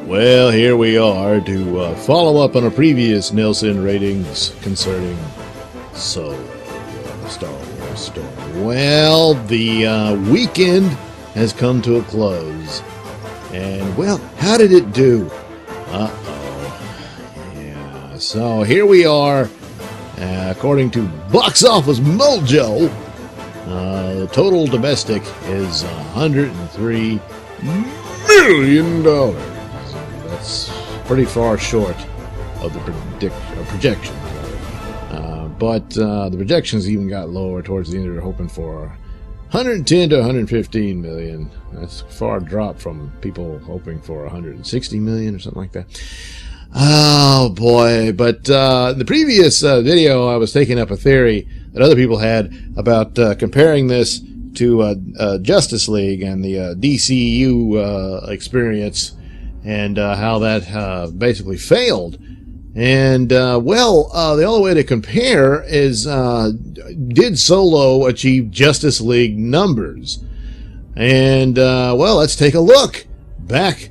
Well, here we are to follow up on a previous Nailsin ratings concerning Solo, the Star Wars story. Well, the weekend has come to a close. And, well, how did it do? Yeah, so here we are. According to Box Office Mojo, the total domestic is $103 million. That's pretty far short of the projections. But the projections even got lower towards the end. They're hoping for 110 to 115 million. That's a far drop from people hoping for 160 million or something like that. Oh boy. But in the previous video, I was taking up a theory that other people had about comparing this to Justice League and the DCU experience, and how that basically failed. And, the only way to compare is, did Solo achieve Justice League numbers? And, let's take a look back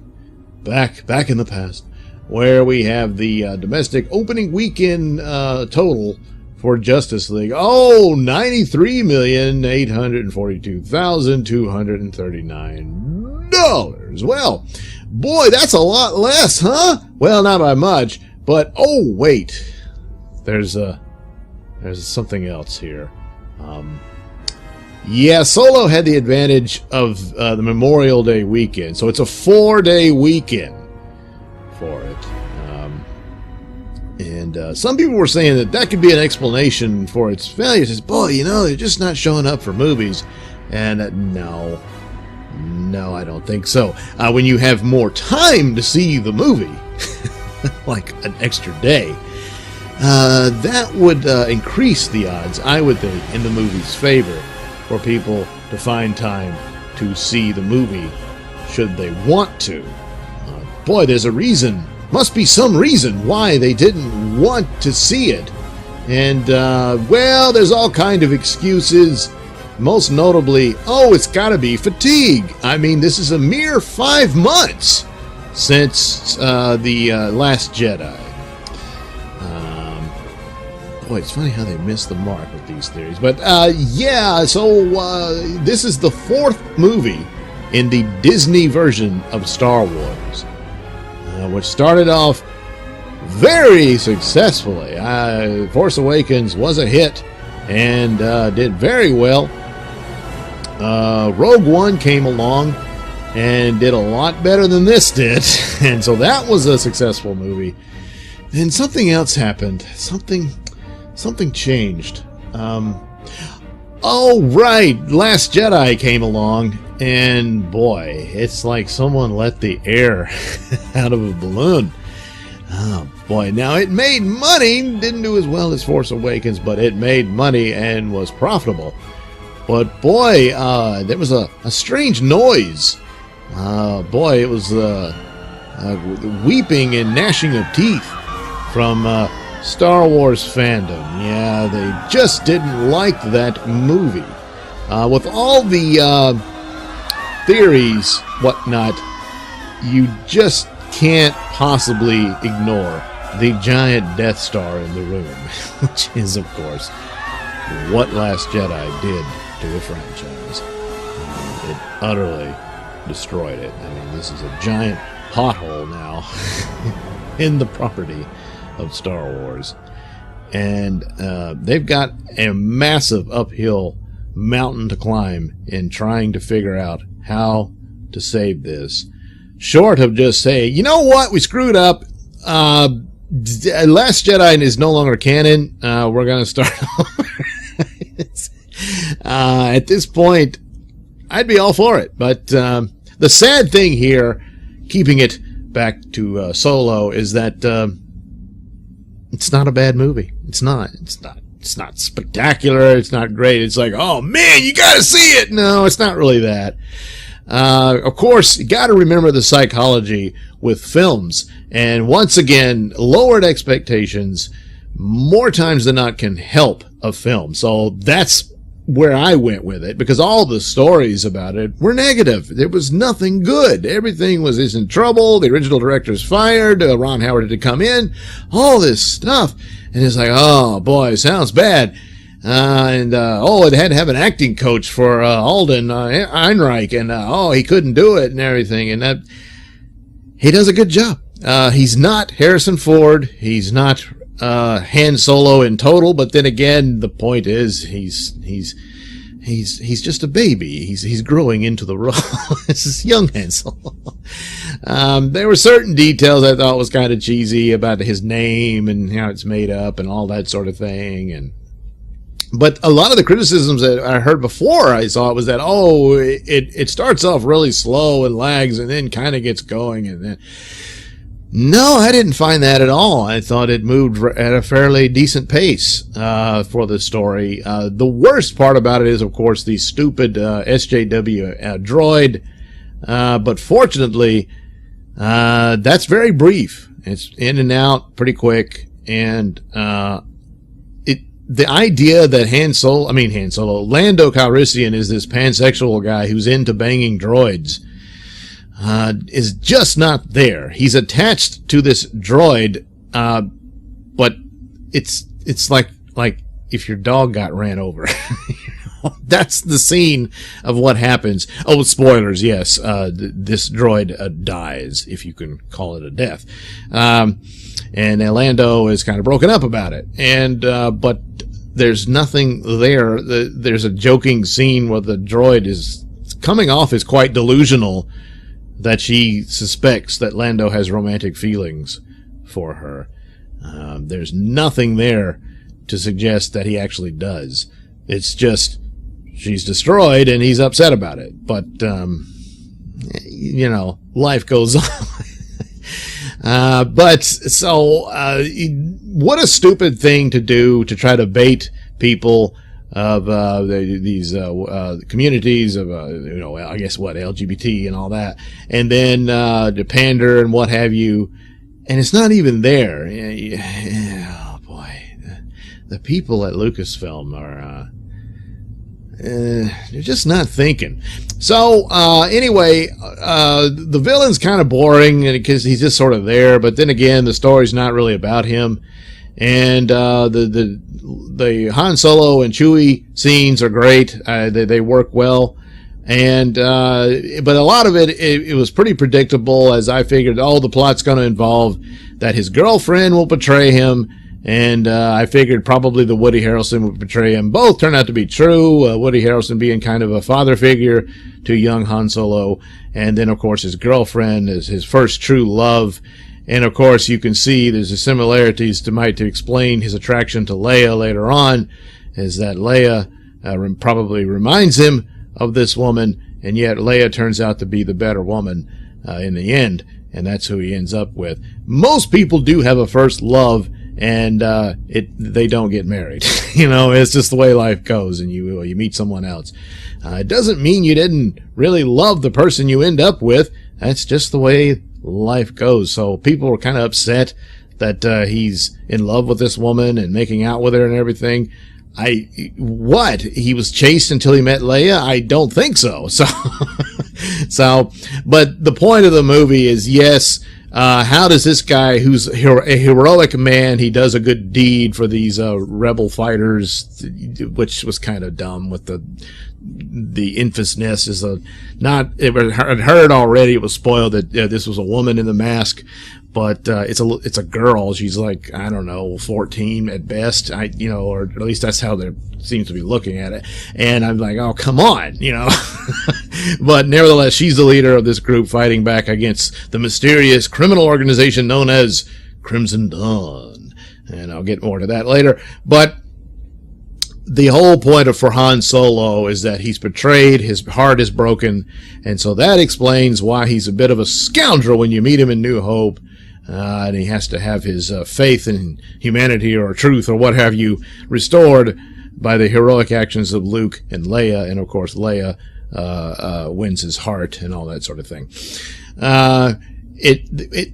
in the past, where we have the domestic opening weekend total for Justice League. Oh, $93,842,239. Well, boy, that's a lot less, huh? Well, not by much, but oh wait, there's something else here. Yeah, Solo had the advantage of the Memorial Day weekend, so it's a 4-day weekend for it. And some people were saying that could be an explanation for its failure. It says, boy, they're just not showing up for movies. And no, I don't think so. When you have more time to see the movie, like an extra day, that would increase the odds, I would think, in the movie's favor for people to find time to see the movie should they want to. Boy, there's a reason. Must be some reason why they didn't want to see it. And, there's all kind of excuses. Most notably, it's gotta be fatigue. I mean, this is a mere 5 months since the Last Jedi. Boy, it's funny how they miss the mark with these theories. But, this is the 4th movie in the Disney version of Star Wars, which started off very successfully. Force Awakens was a hit and did very well. Rogue One came along and did a lot better than this did, and so that was a successful movie. Then something else happened. Something changed. Last Jedi came along, and boy, it's like someone let the air out of a balloon. Oh boy, now it made money, didn't do as well as Force Awakens, but it made money and was profitable. But boy, there was a strange noise. It was weeping and gnashing of teeth from Star Wars fandom. Yeah, they just didn't like that movie. With all the theories, whatnot, you just can't possibly ignore the giant Death Star in the room, which is, of course, what Last Jedi did to the franchise. It utterly destroyed it. I mean, this is a giant pothole now in the property of Star Wars. And they've got a massive uphill mountain to climb in trying to figure out how to save this. Short of just saying, you know what, we screwed up. Last Jedi is no longer canon. We're going to start over. At this point, I'd be all for it. But the sad thing here, keeping it back to Solo, is that it's not a bad movie. It's not spectacular. It's not great. It's like, oh man, you got to see it. No, it's not really that. Of course, you got to remember the psychology with films. And once again, lowered expectations more times than not can help a film. So that's where I went with it, because all the stories about it were negative. There was nothing good. Everything is in trouble. The original director's fired. Ron Howard had to come in. All this stuff. And it's like, oh boy, sounds bad. It had to have an acting coach for Alden Ehrenreich, and he couldn't do it and everything. And that he does a good job. He's not Harrison Ford. He's not Han Solo in total, but then again, the point is he's just a baby. He's growing into the role. This is young Han Solo. There were certain details I thought was kind of cheesy about his name and how it's made up and all that sort of thing. But a lot of the criticisms that I heard before I saw it was that, it starts off really slow and lags and then kind of gets going. And then, no, I didn't find that at all. I thought it moved at a fairly decent pace for the story. The worst part about it is, of course, the stupid SJW droid. But fortunately, that's very brief. It's in and out pretty quick. And the idea that Lando Calrissian is this pansexual guy who's into banging droids is just not there. He's attached to this droid, but it's like if your dog got ran over. That's the scene of what happens. Oh, spoilers, yes. This droid dies, if you can call it a death. And Lando is kind of broken up about it. But there's nothing there. There's a joking scene where the droid is coming off as quite delusional, that she suspects that Lando has romantic feelings for her. There's nothing there to suggest that he actually does. It's just she's destroyed and he's upset about it. But, life goes on. What a stupid thing to do to try to bait people of these communities of I guess LGBT and all that, and then to pander and what have you, and it's not even there. Oh boy, the people at Lucasfilm are they're just not thinking. So anyway, the villain's kind of boring because he's just sort of there, but then again, the story's not really about him. And the Han Solo and Chewie scenes are great. They work well. And but a lot of it was pretty predictable, as I figured. The plot's going to involve that his girlfriend will betray him, and I figured probably the Woody Harrelson would betray him. Both turned out to be true. Woody Harrelson being kind of a father figure to young Han Solo, and then of course his girlfriend is his first true love. And of course, you can see there's a similarities to explain his attraction to Leia later on, is that Leia probably reminds him of this woman, and yet Leia turns out to be the better woman in the end, and that's who he ends up with. Most people do have a first love, and they don't get married. It's just the way life goes, and you meet someone else. It doesn't mean you didn't really love the person you end up with. That's just the way life goes. So people were kind of upset that he's in love with this woman and making out with her and everything. He was chaste until he met Leia? I don't think so. But the point of the movie is, yes, how does this guy, who's a heroic man, he does a good deed for these rebel fighters, which was kind of dumb with the infamousness is it had heard already. It was spoiled that this was a woman in the mask, but it's a girl. She's like, I don't know, 14 at best. Or at least that's how they seem to be looking at it. And I'm like, oh, come on, But nevertheless, she's the leader of this group fighting back against the mysterious criminal organization known as Crimson Dawn. And I'll get more to that later. But the whole point for Han Solo is that he's betrayed, his heart is broken, and so that explains why he's a bit of a scoundrel when you meet him in New Hope, and he has to have his faith in humanity or truth or what have you restored by the heroic actions of Luke and Leia, and of course Leia wins his heart and all that sort of thing.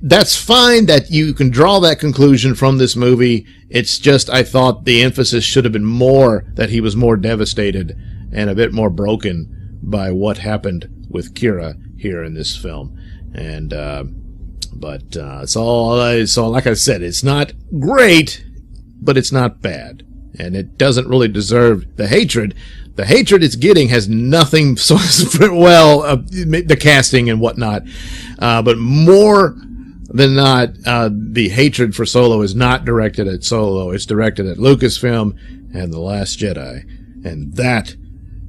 that's fine that you can draw that conclusion from this movie. It's just, I thought the emphasis should have been more that he was more devastated and a bit more broken by what happened with Kira here in this film. And, so like I said, it's not great, but it's not bad. And it doesn't really deserve the hatred. The hatred it's getting has nothing, so well, the casting and whatnot. But more than not, the hatred for Solo is not directed at Solo. It's directed at Lucasfilm and The Last Jedi. And that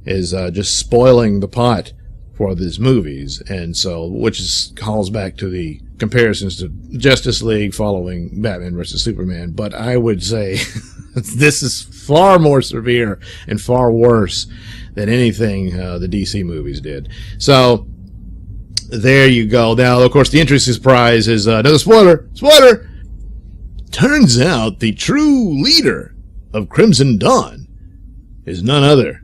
is just spoiling the pot for these movies. And so, which calls back to the comparisons to Justice League following Batman vs. Superman. But I would say this is far more severe and far worse than anything the DC movies did. So, there you go. Now, of course, the interesting surprise is another spoiler. Spoiler! Turns out the true leader of Crimson Dawn is none other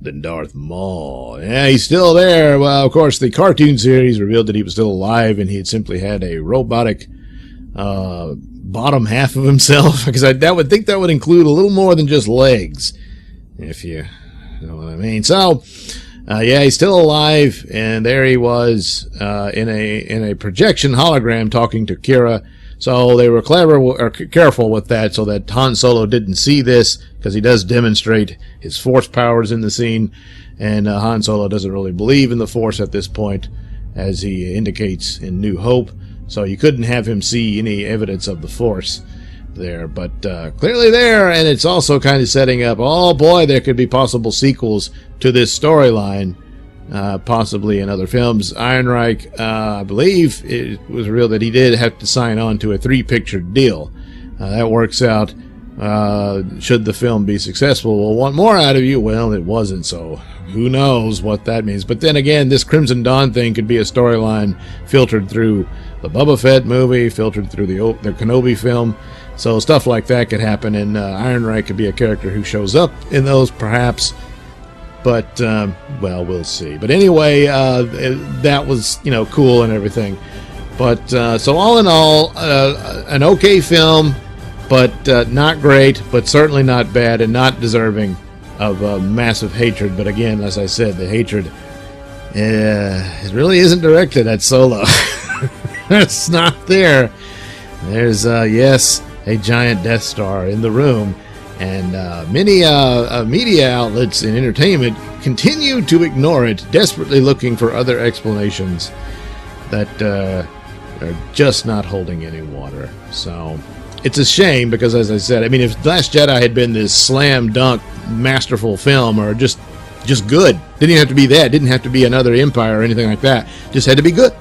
than Darth Maul. Yeah, he's still there. Well, of course, the cartoon series revealed that he was still alive and he had simply had a robotic bottom half of himself. Because I would think that would include a little more than just legs, if you know what I mean. So, yeah, he's still alive, and there he was in a projection hologram talking to Kira. So they were careful with that, so that Han Solo didn't see this, because he does demonstrate his Force powers in the scene, and Han Solo doesn't really believe in the Force at this point, as he indicates in New Hope. So you couldn't have him see any evidence of the Force there, but clearly there, and it's also kind of setting up, oh boy, there could be possible sequels to this storyline, possibly in other films. Ehrenreich, I believe it was real that he did have to sign on to a 3-picture deal. That works out. Should the film be successful, we'll want more out of you. Well, it wasn't, so who knows what that means. But then again, this Crimson Dawn thing could be a storyline filtered through the Boba Fett movie, filtered through the Kenobi film. So stuff like that could happen, and Ehrenreich could be a character who shows up in those, perhaps. But, well, we'll see. But anyway, that was, cool and everything. But, so all in all, an okay film, but not great, but certainly not bad, and not deserving of massive hatred. But again, as I said, the hatred it really isn't directed at Solo. It's not there. There's, yes, a giant Death Star in the room, and many media outlets in entertainment continue to ignore it, desperately looking for other explanations that are just not holding any water. So it's a shame, because as I said, I mean, if Last Jedi had been this slam dunk masterful film, or just good, didn't even have to be that, didn't have to be another Empire or anything like that, just had to be good,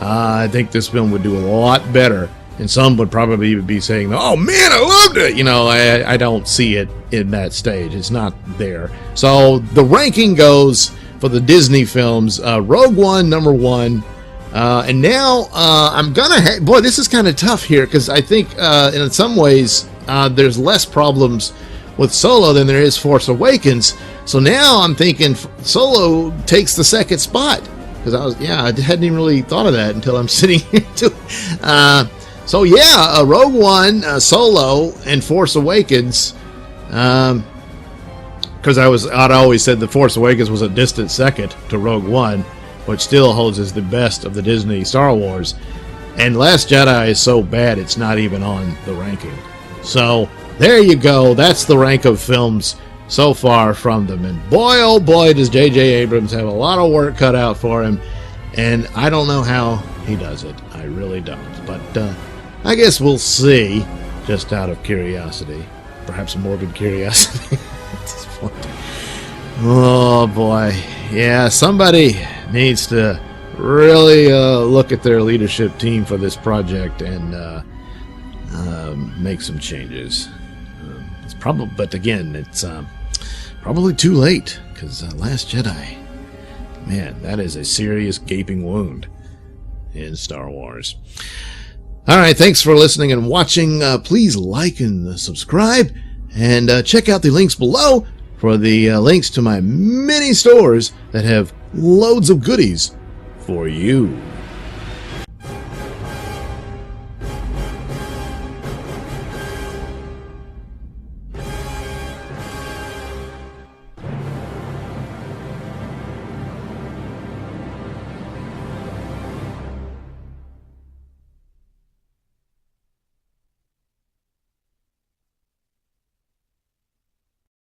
I think this film would do a lot better. And some would probably even be saying, oh man, I loved it. I don't see it in that stage. It's not there. So the ranking goes for the Disney films, Rogue One, number 1. And now I'm going to boy, this is kind of tough here, because I think in some ways there's less problems with Solo than there is Force Awakens. So now I'm thinking Solo takes the second spot. Because I hadn't even really thought of that until I'm sitting here too. So yeah, Rogue One, Solo, and Force Awakens. Because I'd always said the Force Awakens was a distant second to Rogue One, which still holds as the best of the Disney Star Wars. And Last Jedi is so bad it's not even on the ranking. So there you go. That's the rank of films so far from them. And boy, oh boy, does J.J. Abrams have a lot of work cut out for him. And I don't know how he does it. I really don't. But I guess we'll see, just out of curiosity. Perhaps morbid curiosity at this point. Oh boy. Yeah, somebody needs to really look at their leadership team for this project and make some changes. It's probably, but again, it's probably too late, because Last Jedi, man, that is a serious gaping wound in Star Wars. All right, thanks for listening and watching. Please like and subscribe, and check out the links below for the links to my many stores that have loads of goodies for you.